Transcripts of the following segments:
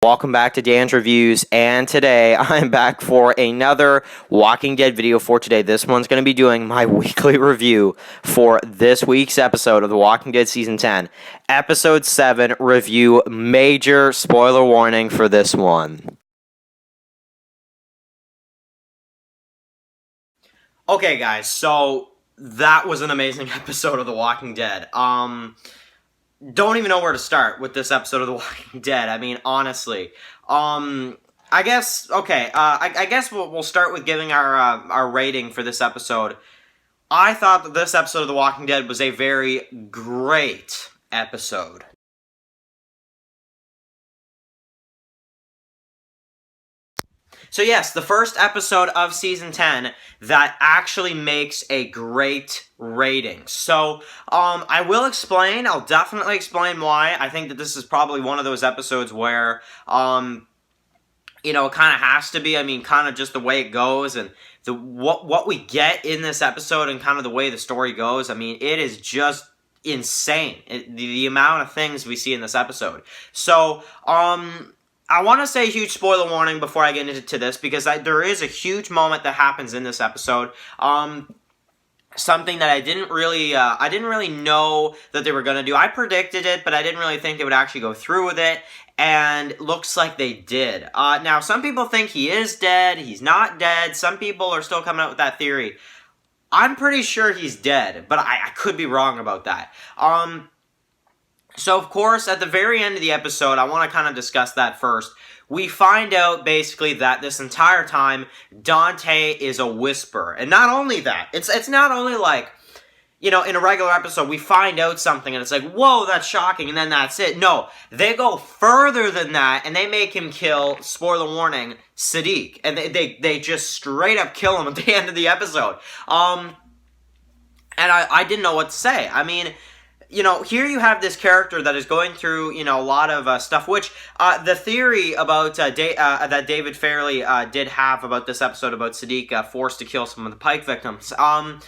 Welcome back to Dan's Reviews, and today I'm back for another Walking Dead video for today. This one's going to be doing my weekly review for this week's episode of The Walking Dead Season 10. Episode 7 review, major spoiler warning for this one. Okay guys, so that was an amazing episode of The Walking Dead. Don't even know where to start with this episode of The Walking Dead. I mean, honestly. I guess, okay, I guess we'll start with giving our rating for this episode. I thought that this episode of The Walking Dead was a very great episode. So yes, the first episode of Season 10 that actually makes a great rating. So, I will explain, I'll definitely explain why. I think that this is probably one of those episodes where, you know, it kind of has to be, I mean, kind of just the way it goes, and what we get in this episode and kind of the way the story goes, I mean, it is just insane, the amount of things we see in this episode. So, I want to say a huge spoiler warning before I get into this, because there is a huge moment that happens in this episode. Something that I didn't really know that they were going to do. I predicted it, but I didn't really think they would actually go through with it, and looks like they did. Now, some people think he is dead, he's not dead. Some people are still coming out with that theory. I'm pretty sure he's dead, but I could be wrong about that. So, of course, at the very end of the episode, I want to kind of discuss that first. We find out, basically, that this entire time, Dante is a whisperer. And not only that, it's not only like, you know, in a regular episode, we find out something, and it's like, whoa, that's shocking, and then that's it. No, they go further than that, and they make him kill, spoiler warning, Sadiq. And they just straight up kill him at the end of the episode. And I didn't know what to say. I mean, you know, here you have this character that is going through, you know, a lot of stuff, which the theory about that David Fairley did have about this episode about Sadiq forced to kill some of the Pike victims. I'm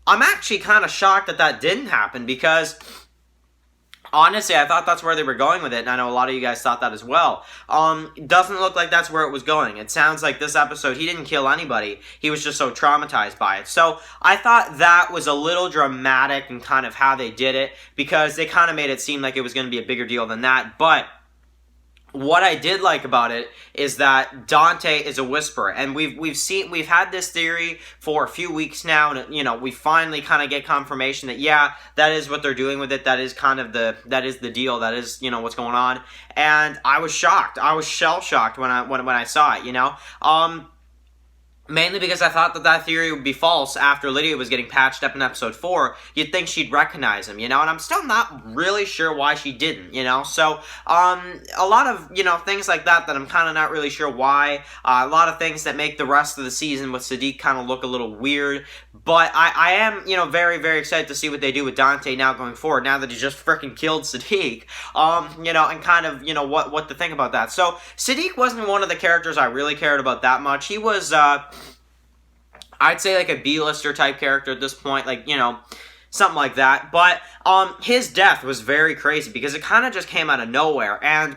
actually kind of shocked that that didn't happen, because honestly, I thought that's where they were going with it, and I know a lot of you guys thought that as well. It doesn't look like that's where it was going. It sounds like this episode, he didn't kill anybody. He was just so traumatized by it. So, I thought that was a little dramatic in kind of how they did it, because they kind of made it seem like it was going to be a bigger deal than that. But what I did like about it is that Dante is a whisperer, and we've had this theory for a few weeks now, and you know, we finally kind of get confirmation that yeah, that is what they're doing with it. That is kind of that is the deal. That is, you know, what's going on. And I was shocked. I was shell shocked when I saw it. You know, mainly because I thought that theory would be false after Lydia was getting patched up in episode 4. You'd think she'd recognize him, you know, and I'm still not really sure why she didn't, you know. So, a lot of, you know, things like that I'm kind of not really sure why. A lot of things that make the rest of the season with Sadiq kind of look a little weird. But I am, you know, very, very excited to see what they do with Dante now going forward, now that he just freaking killed Sadiq. You know, and kind of, you know, what to think about that. So, Sadiq wasn't one of the characters I really cared about that much. He was, I'd say like a B-lister type character at this point, like, you know, something like that. But his death was very crazy, because it kind of just came out of nowhere. And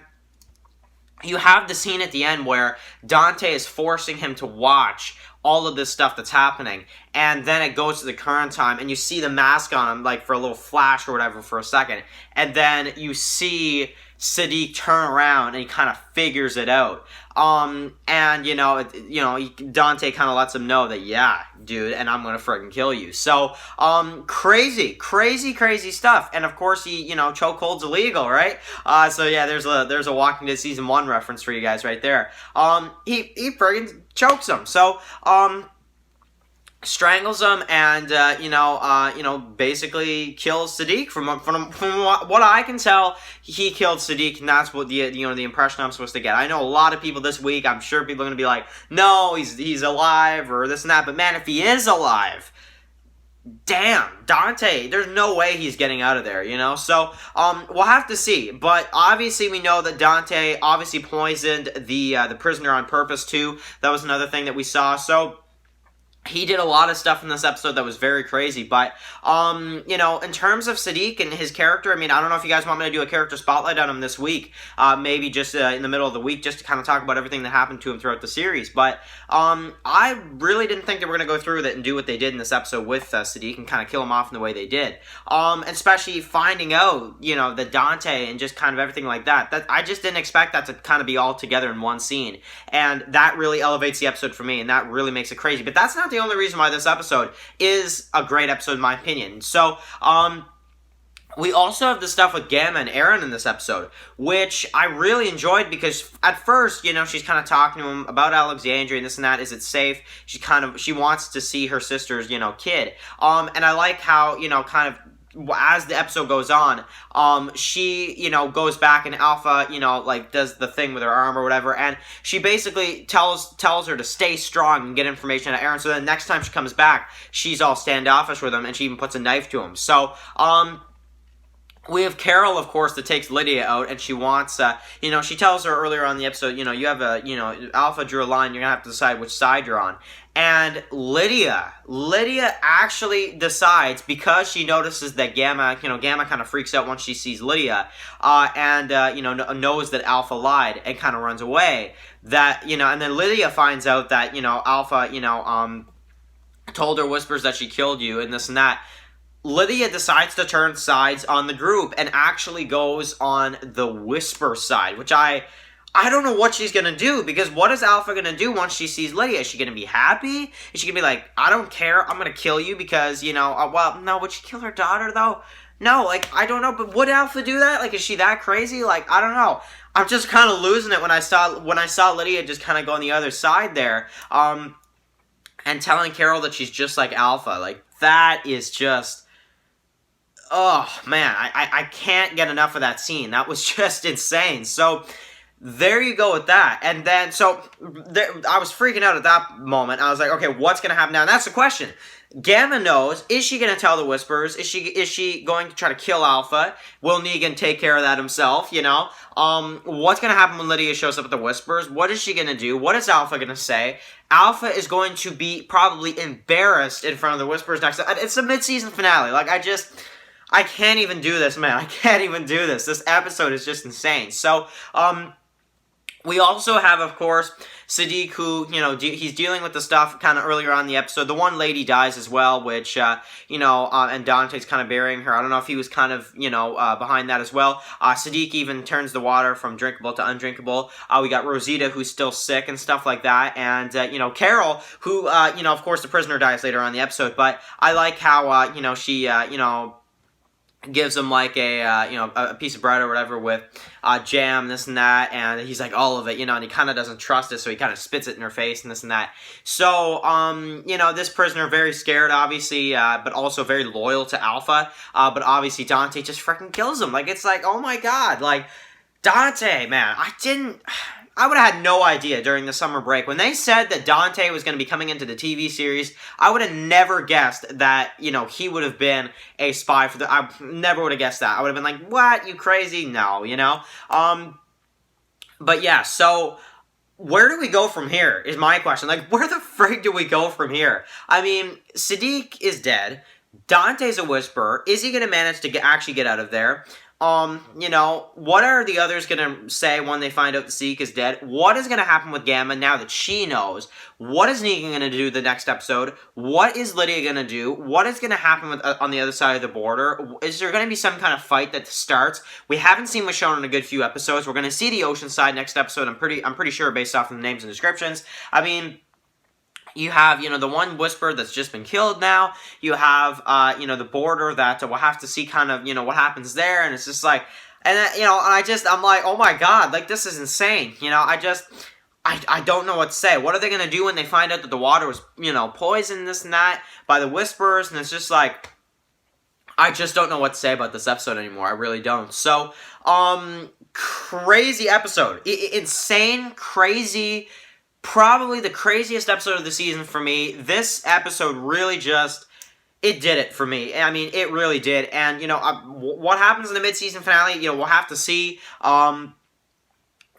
you have the scene at the end where Dante is forcing him to watch all of this stuff that's happening, and then it goes to the current time, and you see the mask on him, like, for a little flash or whatever for a second, and then you see Sadiq turn around, and he kind of figures it out. And, you know, Dante kind of lets him know that, yeah, dude, and I'm gonna freaking kill you. So, crazy stuff. And, of course, he, you know, chokehold's illegal, right? So, yeah, there's a Walking Dead Season 1 reference for you guys right there. He friggin' chokes him. So, strangles him, and you know, basically kills Sadiq. From what I can tell, he killed Sadiq, and that's what the impression I'm supposed to get. I know a lot of people this week, I'm sure people are gonna be like, no, he's alive, or this and that. But man, if he is alive, damn, Dante, there's no way he's getting out of there, you know? So, we'll have to see. But obviously we know that Dante obviously poisoned the prisoner on purpose too. That was another thing that we saw. So, he did a lot of stuff in this episode that was very crazy, but, you know, in terms of Sadiq and his character, I mean, I don't know if you guys want me to do a character spotlight on him this week, maybe just in the middle of the week, just to kind of talk about everything that happened to him throughout the series, but, I really didn't think they were going to go through with it and do what they did in this episode with Sadiq and kind of kill him off in the way they did, especially finding out, you know, the Dante and just kind of everything like that, I just didn't expect that to kind of be all together in one scene, and that really elevates the episode for me, and that really makes it crazy, but that's not the only reason why this episode is a great episode in my opinion. So, we also have the stuff with Gamma and Aaron in this episode, which I really enjoyed because at first, you know, she's kind of talking to him about Alexandria and this and that. Is it safe? She wants to see her sister's, you know, kid. And I like how, you know, kind of as the episode goes on, she, you know, goes back and Alpha, you know, like does the thing with her arm or whatever, and she basically tells her to stay strong and get information out of Aaron, so then next time she comes back, she's all standoffish with him, and she even puts a knife to him. So, we have Carol, of course, that takes Lydia out, and she wants, you know, she tells her earlier on in the episode, you know, you have a, you know, Alpha drew a line, you're gonna have to decide which side you're on. And Lydia actually decides, because she notices that Gamma kind of freaks out once she sees Lydia, and, you know, knows that Alpha lied and kind of runs away, that, you know, and then Lydia finds out that, you know, Alpha, you know, told her whispers that she killed you and this and that. Lydia decides to turn sides on the group and actually goes on the Whisper side, which I don't know what she's going to do, because what is Alpha going to do once she sees Lydia? Is she going to be happy? Is she going to be like, I don't care, I'm going to kill you because, you know, well, no, would she kill her daughter, though? No, like, I don't know, but would Alpha do that? Like, is she that crazy? Like, I don't know. I'm just kind of losing it when I saw Lydia just kind of go on the other side there, and telling Carol that she's just like Alpha. Like, that is just... oh, man, I can't get enough of that scene. That was just insane. So, there you go with that. And then, so, I was freaking out at that moment. I was like, okay, what's going to happen now? And that's the question. Gamma knows. Is she going to tell the Whispers? Is she going to try to kill Alpha? Will Negan take care of that himself, you know? What's going to happen when Lydia shows up at the Whispers? What is she going to do? What is Alpha going to say? Alpha is going to be probably embarrassed in front of the Whispers next. It's a mid-season finale. Like, I can't even do this, man. I can't even do this. This episode is just insane. So, we also have, of course, Sadiq, who, you know, he's dealing with the stuff kind of earlier on in the episode. The one lady dies as well, which, you know, and Dante's kind of burying her. I don't know if he was kind of, you know, behind that as well. Sadiq even turns the water from drinkable to undrinkable. We got Rosita, who's still sick and stuff like that. And, you know, Carol, who, you know, of course, the prisoner dies later on in the episode. But I like how, you know, she, you know, gives him like a, you know, a piece of bread or whatever with jam, this and that, and he's like, all of it, you know, and he kind of doesn't trust it, so he kind of spits it in her face and this and that. So, you know, this prisoner, very scared, obviously, but also very loyal to Alpha, but obviously Dante just freaking kills him. Like, it's like, oh my god, like, Dante, man, I would have had no idea during the summer break. When they said that Dante was going to be coming into the TV series, I would have never guessed that, you know, he would have been a spy for I never would have guessed that. I would have been like, what? You crazy? No, you know? But yeah, so where do we go from here is my question. Like, where the frig do we go from here? I mean, Sadiq is dead. Dante's a whisperer. Is he going to manage to actually get out of there? You know, what are the others going to say when they find out that Sadiq is dead? What is going to happen with Gamma now that she knows? What is Negan going to do the next episode? What is Lydia going to do? What is going to happen with, on the other side of the border? Is there going to be some kind of fight that starts? We haven't seen Michonne in a good few episodes. We're going to see the ocean side next episode. I'm pretty sure based off of the names and descriptions. I mean, you have, you know, the one Whisper that's just been killed now. You have, you know, the border that we'll have to see kind of, you know, what happens there. And it's just like, and then, you know, and I'm like, oh my god, like, this is insane. You know, I don't know what to say. What are they going to do when they find out that the water was, you know, poisoned, this and that, by the Whisperers? And it's just like, I just don't know what to say about this episode anymore. I really don't. So, crazy episode. Insane, crazy. Probably the craziest episode of the season for me. This episode really just, it did it for me. I mean, it really did. And, you know, what happens in the mid-season finale, you know, we'll have to see.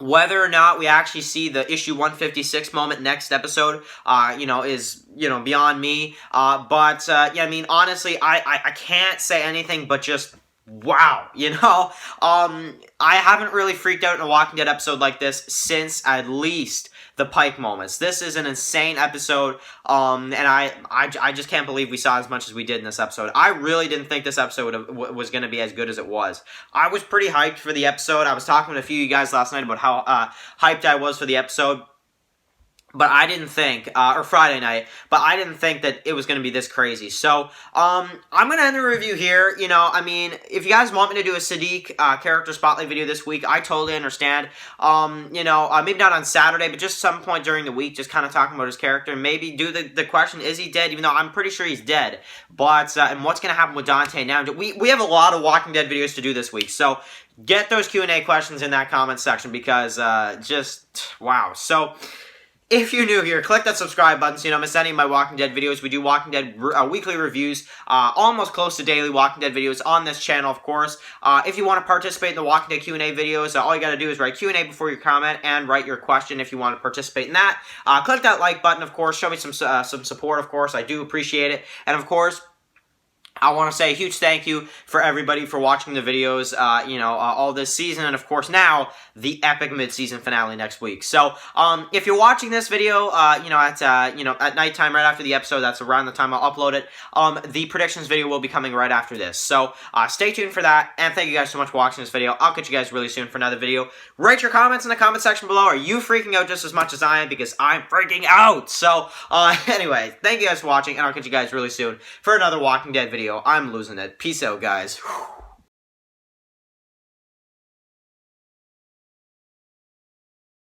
Whether or not we actually see the issue 156 moment next episode, is, beyond me. Yeah, I mean, honestly, I can't say anything but just wow, I haven't really freaked out in a Walking Dead episode like this since at least the Pike moments. This is an insane episode, and I just can't believe we saw as much as we did in this episode. I really didn't think this episode was going to be as good as it was. I was pretty hyped for the episode. I was talking to a few of you guys last night about how hyped I was for the episode. But I didn't think, or Friday night, but I didn't think that it was going to be this crazy. So, I'm going to end the review here. I mean, if you guys want me to do a Sadiq character spotlight video this week, I totally understand. Maybe not on Saturday, but just some point during the week, just kind of talking about his character. Maybe do the question, is he dead? Even though I'm pretty sure he's dead. But, and what's going to happen with Dante now? We have a lot of Walking Dead videos to do this week, so get those Q&A questions in that comment section because, wow. So, if you're new here, click that subscribe button so you don't miss any of my Walking Dead videos. We do Walking Dead weekly reviews, almost close to daily Walking Dead videos on this channel, of course. If you want to participate in the Walking Dead Q&A videos, all you got to do is write Q&A before your comment and write your question if you want to participate in that. Click that like button, of course. Show me some support, of course. I do appreciate it. And, of course, I want to say a huge thank you for everybody for watching the videos, all this season, and of course now, the epic mid-season finale next week. So, if you're watching this video, at nighttime right after the episode, that's around the time I'll upload it, the predictions video will be coming right after this. So, stay tuned for that, and thank you guys so much for watching this video. I'll catch you guys really soon for another video. Write your comments in the comment section below. Are you freaking out just as much as I am? Because I'm freaking out! So, anyway, thank you guys for watching, and I'll catch you guys really soon for another Walking Dead video. I'm losing it. Peace out, guys. Whew.